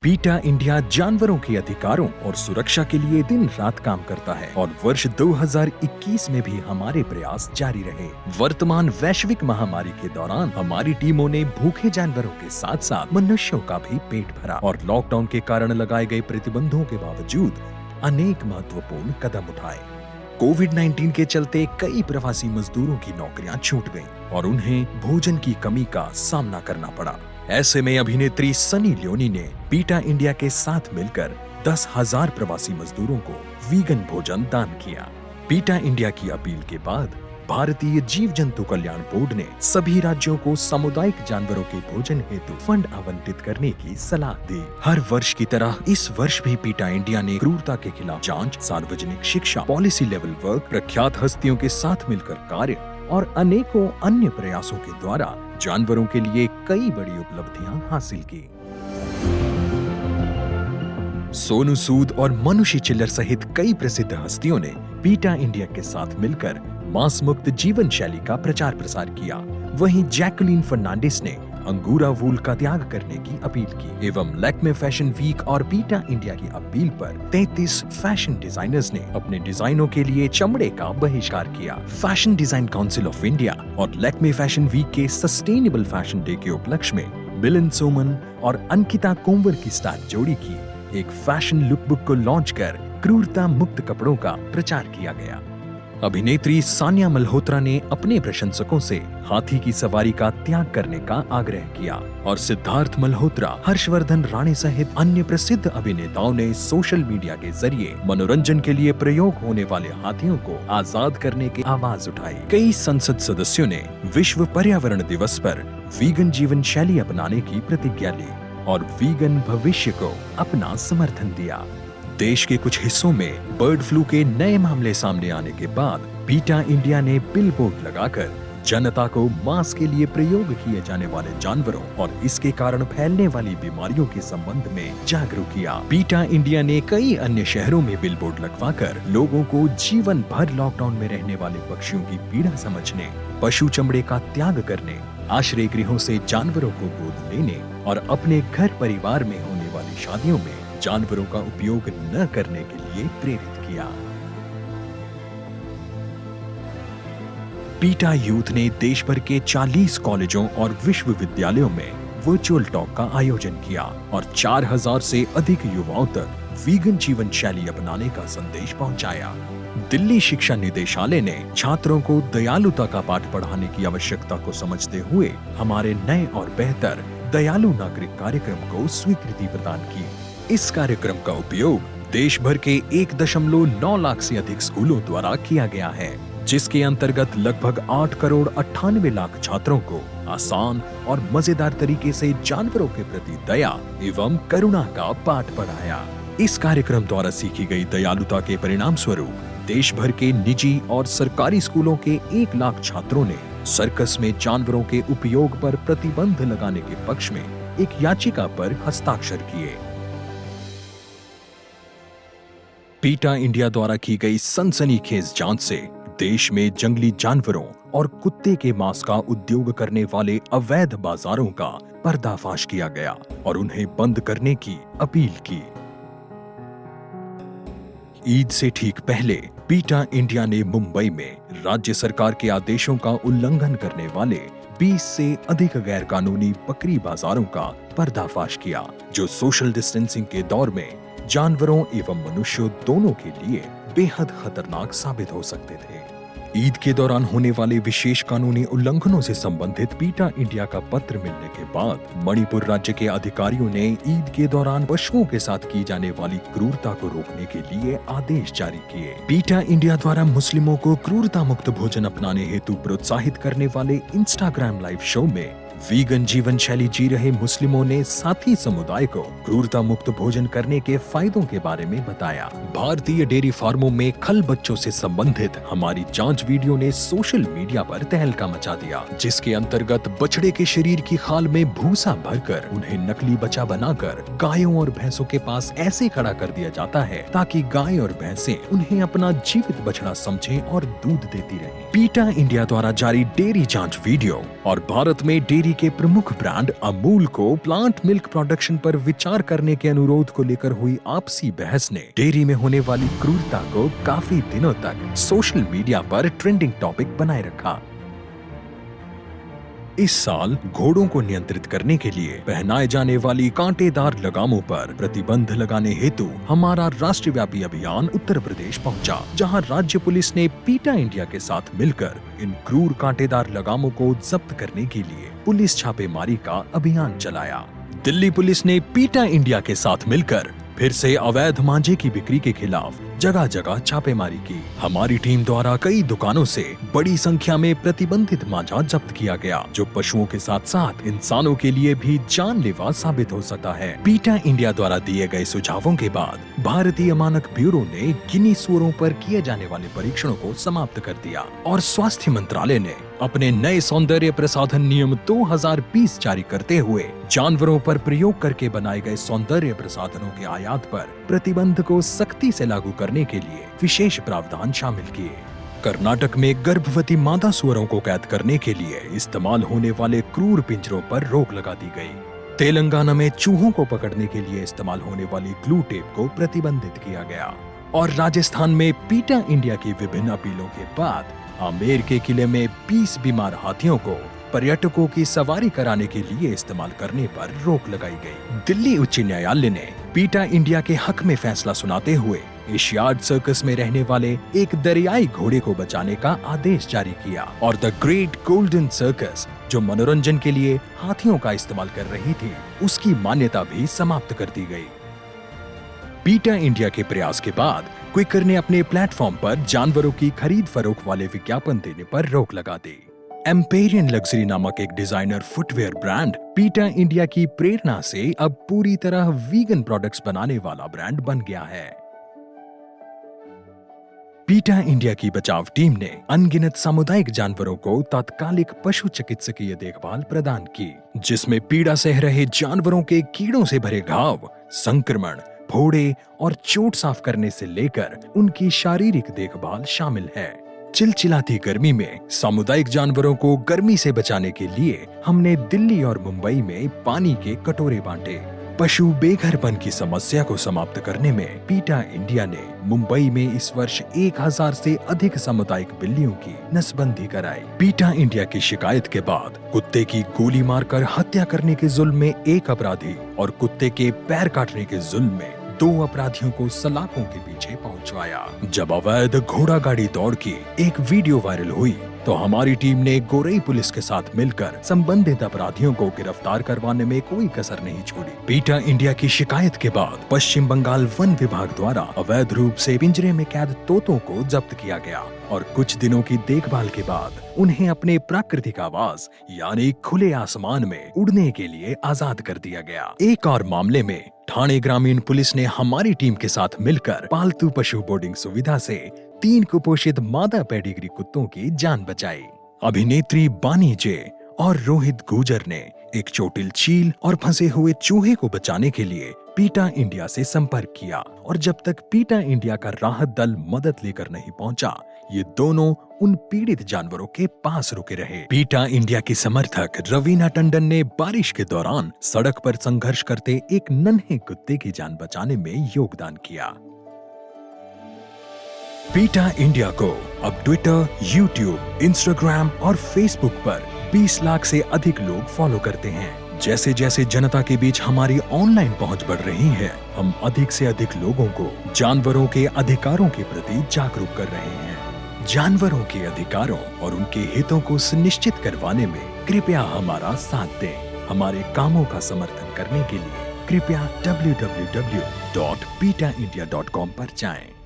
पीटा इंडिया जानवरों के अधिकारों और सुरक्षा के लिए दिन रात काम करता है और वर्ष 2021 में भी हमारे प्रयास जारी रहे। वर्तमान वैश्विक महामारी के दौरान हमारी टीमों ने भूखे जानवरों के साथ साथ मनुष्यों का भी पेट भरा और लॉकडाउन के कारण लगाए गए प्रतिबंधों के बावजूद अनेक महत्वपूर्ण कदम उठाए। कोविड-19 के चलते कई प्रवासी मजदूरों की नौकरियां छूट गईं और उन्हें भोजन की कमी का सामना करना पड़ा। ऐसे में अभिनेत्री सनी लियोनी ने पीटा इंडिया के साथ मिलकर 10,000 प्रवासी मजदूरों को वीगन भोजन दान किया। पीटा इंडिया की अपील के बाद भारतीय जीव जंतु कल्याण बोर्ड ने सभी राज्यों को सामुदायिक जानवरों के भोजन हेतु फंड आवंटित करने की सलाह दी। हर वर्ष की तरह इस वर्ष भी पीटा इंडिया ने क्रूरता के खिलाफ जांच, सार्वजनिक शिक्षा, पॉलिसी लेवल वर्क, प्रख्यात हस्तियों के साथ मिलकर कार्य और अनेकों अन्य प्रयासों के द्वारा जानवरों के लिए कई बड़ी उपलब्धियां हासिल की। सोनू सूद और मनुषी चिल्लर सहित कई प्रसिद्ध हस्तियों ने पीटा इंडिया के साथ मिलकर मांस मुक्त जीवन शैली का प्रचार प्रसार किया। वहीं जैकुलिन फर्नांडिस ने अंगूरा वूल का त्याग करने की अपील की एवं लैक्मे फैशन वीक और पीटा इंडिया की अपील पर 33 फैशन डिजाइनर्स ने अपने डिजाइनों के लिए चमड़े का बहिष्कार किया। Fashion design council of India और लैक्मे फैशन वीक के सस्टेनेबल फैशन डे के उपलक्ष्य में मिलिंद सोमन और अंकिता कोंवर की स्टार जोड़ी की एक फैशन लुकबुक को लॉन्च कर क्रूरता मुक्त कपड़ों का प्रचार किया गया। अभिनेत्री सानिया मल्होत्रा ने अपने प्रशंसकों से हाथी की सवारी का त्याग करने का आग्रह किया और सिद्धार्थ मल्होत्रा, हर्षवर्धन राणे सहित अन्य प्रसिद्ध अभिनेताओं ने सोशल मीडिया के जरिए मनोरंजन के लिए प्रयोग होने वाले हाथियों को आजाद करने की आवाज उठाई। कई संसद सदस्यों ने विश्व पर्यावरण दिवस पर वीगन जीवन शैली अपनाने की प्रतिज्ञा ली और वीगन भविष्य को अपना समर्थन दिया। देश के कुछ हिस्सों में बर्ड फ्लू के नए मामले सामने आने के बाद पीटा इंडिया ने बिलबोर्ड लगाकर जनता को मांस के लिए प्रयोग किए जाने वाले जानवरों और इसके कारण फैलने वाली बीमारियों के संबंध में जागरूक किया। पीटा इंडिया ने कई अन्य शहरों में बिलबोर्ड लगवाकर लोगों को जीवन भर लॉकडाउन में रहने वाले पक्षियों की पीड़ा समझने, पशु चमड़े का त्याग करने, आश्रय गृहों से जानवरों को गोद लेने और अपने घर परिवार में होने वाली शादियों में जानवरों का उपयोग न करने के लिए प्रेरित किया। पीटा यूथ ने देश भर के 40 कॉलेजों और विश्वविद्यालयों में वर्चुअल टॉक का आयोजन किया और 4,000 से अधिक युवाओं तक वीगन जीवन शैली अपनाने का संदेश पहुंचाया। दिल्ली शिक्षा निदेशालय ने छात्रों को दयालुता का पाठ पढ़ाने की आवश्यकता को समझते हुए हमारे नए और बेहतर दयालु नागरिक कार्यक्रम को स्वीकृति प्रदान की। इस कार्यक्रम का उपयोग देश भर के 1.9 लाख से अधिक स्कूलों द्वारा किया गया है, जिसके अंतर्गत लगभग 8 करोड़ 98 लाख छात्रों को आसान और मजेदार तरीके से जानवरों के प्रति दया एवं करुणा का पाठ पढ़ाया। इस कार्यक्रम द्वारा सीखी गई दयालुता के परिणाम स्वरूप देश भर के निजी और सरकारी स्कूलों के 1 लाख छात्रों ने सर्कस में जानवरों के उपयोग पर प्रतिबंध लगाने के पक्ष में एक याचिका पर हस्ताक्षर किए। पीटा इंडिया द्वारा की गई सनसनीखेज जांच से देश में जंगली जानवरों और कुत्ते के मांस का उद्योग करने वाले अवैध बाजारों का पर्दाफाश किया गया और उन्हें बंद करने की अपील की। ईद से ठीक पहले पीटा इंडिया ने मुंबई में राज्य सरकार के आदेशों का उल्लंघन करने वाले 20 से अधिक गैर कानूनी बकरी बाजारों का पर्दाफाश किया, जो सोशल डिस्टेंसिंग के दौर में जानवरों एवं मनुष्यों दोनों के लिए बेहद खतरनाक साबित हो सकते थे। ईद के दौरान होने वाले विशेष कानूनी उल्लंघनों से संबंधित पीटा इंडिया का पत्र मिलने के बाद मणिपुर राज्य के अधिकारियों ने ईद के दौरान पशुओं के साथ की जाने वाली क्रूरता को रोकने के लिए आदेश जारी किए। पीटा इंडिया द्वारा मुस्लिमों को क्रूरता मुक्त भोजन अपनाने हेतु प्रोत्साहित करने वाले इंस्टाग्राम लाइव शो में वीगन जीवन शैली जी रहे मुस्लिमों ने साथी समुदाय को क्रूरता मुक्त भोजन करने के फायदों के बारे में बताया। भारतीय डेयरी फार्मों में खल बच्चों से संबंधित हमारी जांच वीडियो ने सोशल मीडिया पर तहलका मचा दिया, जिसके अंतर्गत बछड़े के शरीर की खाल में भूसा भरकर उन्हें नकली बच्चा बनाकर गायों और भैंसों के पास ऐसे खड़ा कर दिया जाता है ताकि गाय और भैंसें उन्हें अपना जीवित बछड़ा समझें और दूध देती रहें। पीटा इंडिया द्वारा जारी डेयरी जांच वीडियो और भारत में डेयरी डेयरी के प्रमुख ब्रांड अमूल को प्लांट मिल्क प्रोडक्शन पर विचार करने के अनुरोध को लेकर हुई आपसी बहस ने डेयरी में होने वाली क्रूरता को काफी दिनों तक सोशल मीडिया पर ट्रेंडिंग टॉपिक बनाए रखा। इस साल घोड़ों को नियंत्रित करने के लिए पहनाए जाने वाली कांटेदार लगामों पर प्रतिबंध लगाने हेतु हमारा राष्ट्रव्यापी अभियान उत्तर प्रदेश पहुंचा, जहां राज्य पुलिस ने पीटा इंडिया के साथ मिलकर इन क्रूर कांटेदार लगामों को जब्त करने के लिए पुलिस छापेमारी का अभियान चलाया। दिल्ली पुलिस ने पीटा इंडिया के साथ मिलकर फिर से अवैध मांझे की बिक्री के खिलाफ जगह जगह छापेमारी की। हमारी टीम द्वारा कई दुकानों से बड़ी संख्या में प्रतिबंधित मांझा जब्त किया गया, जो पशुओं के साथ साथ इंसानों के लिए भी जानलेवा साबित हो सकता है। पीटा इंडिया द्वारा दिए गए सुझावों के बाद भारतीय मानक ब्यूरो ने गिनी सुअरों पर किए जाने वाले परीक्षणों को समाप्त कर दिया और स्वास्थ्य मंत्रालय ने अपने नए सौंदर्य प्रसाधन नियम 2020 जारी करते हुए जानवरों पर प्रयोग करके बनाए गए सौंदर्य प्रसाधनों के आयात पर प्रतिबंध को सख्ती से लागू करने के लिए विशेष प्रावधान शामिल किए। कर्नाटक में गर्भवती मादा सुअरों को कैद करने के लिए इस्तेमाल होने वाले क्रूर पिंजरों पर रोक लगा दी गई। तेलंगाना में चूहों को पकड़ने के लिए इस्तेमाल होने वाली ग्लू टेप को प्रतिबंधित किया गया और राजस्थान में पीटा इंडिया की विभिन्न अपीलों के बाद आमेर के किले में 20 बीमार हाथियों को पर्यटकों की सवारी कराने के लिए इस्तेमाल करने पर रोक लगाई गई। दिल्ली उच्च न्यायालय ने पीटा इंडिया के हक में फैसला सुनाते हुए एशियाड सर्कस में रहने वाले एक दरियाई घोड़े को बचाने का आदेश जारी किया और द ग्रेट गोल्डन सर्कस, जो मनोरंजन के लिए हाथियों का इस्तेमाल कर रही थी, उसकी मान्यता भी समाप्त कर दी गई। पीटा इंडिया के प्रयास के बाद क्विकर ने अपने प्लेटफॉर्म पर जानवरों की खरीद फरोख्त वाले विज्ञापन देने पर रोक लगा दी। एम्पेरियन लग्जरी नामक एक डिजाइनर फुटवेयर ब्रांड पीटा इंडिया की प्रेरणा से अब पूरी तरह वीगन प्रोडक्ट्स बनाने वाला ब्रांड बन गया है। पीटा इंडिया की बचाव टीम ने अनगिनत सामुदायिक जानवरों को तात्कालिक पशु चिकित्सकीय देखभाल प्रदान की, जिसमें पीड़ा सह रहे जानवरों के कीड़ों से भरे घाव, संक्रमण, फोड़े और चोट साफ करने से लेकर उनकी शारीरिक देखभाल शामिल है। चिलचिलाती गर्मी में सामुदायिक जानवरों को गर्मी से बचाने के लिए हमने दिल्ली और मुंबई में पानी के कटोरे बांटे। पशु बेघरपन की समस्या को समाप्त करने में पीटा इंडिया ने मुंबई में इस वर्ष 1000 से अधिक सामुदायिक बिल्लियों की नसबंदी कराई। पीटा इंडिया की शिकायत के बाद कुत्ते की गोली मारकर हत्या करने के जुल्म में एक अपराधी और कुत्ते के पैर काटने के जुल्म में 2 अपराधियों को सलाखों के पीछे पहुंचवाया। जब अवैध घोड़ा गाड़ी दौड़ की एक वीडियो वायरल हुई तो हमारी टीम ने गोरई पुलिस के साथ मिलकर संबंधित अपराधियों को गिरफ्तार करवाने में कोई कसर नहीं छोड़ी। पीटा इंडिया की शिकायत के बाद पश्चिम बंगाल वन विभाग द्वारा अवैध रूप से पिंजरे में कैद तोतों को जब्त किया गया और कुछ दिनों की देखभाल के बाद उन्हें अपने प्राकृतिक आवास यानी खुले आसमान में उड़ने के लिए आजाद कर दिया गया। एक और मामले में ठाणे ग्रामीण पुलिस ने हमारी टीम के साथ मिलकर पालतू पशु बोर्डिंग सुविधा से 3 कुपोषित मादा पेडिग्री कुत्तों की जान बचाई। अभिनेत्री बानी जे और रोहित गुर्जर ने एक चोटिल चील और फंसे हुए चूहे को बचाने के लिए पीटा इंडिया से संपर्क किया और जब तक पीटा इंडिया का राहत दल मदद लेकर नहीं पहुंचा, ये दोनों उन पीड़ित जानवरों के पास रुके रहे। पीटा इंडिया की समर्थक रवीना टंडन ने बारिश के दौरान सड़क पर संघर्ष करते एक नन्हे कुत्ते की जान बचाने में योगदान किया। पीटा इंडिया को अब ट्विटर, यूट्यूब, इंस्टाग्राम और फेसबुक पर 20 लाख से अधिक लोग फॉलो करते हैं। जैसे जैसे जनता के बीच हमारी ऑनलाइन पहुंच बढ़ रही है, हम अधिक से अधिक लोगों को जानवरों के अधिकारों के प्रति जागरूक कर रहे हैं। जानवरों के अधिकारों और उनके हितों को सुनिश्चित करवाने में कृपया हमारा साथ दें। हमारे कामों का समर्थन करने के लिए कृपया www.petaindia.com पर जाएं।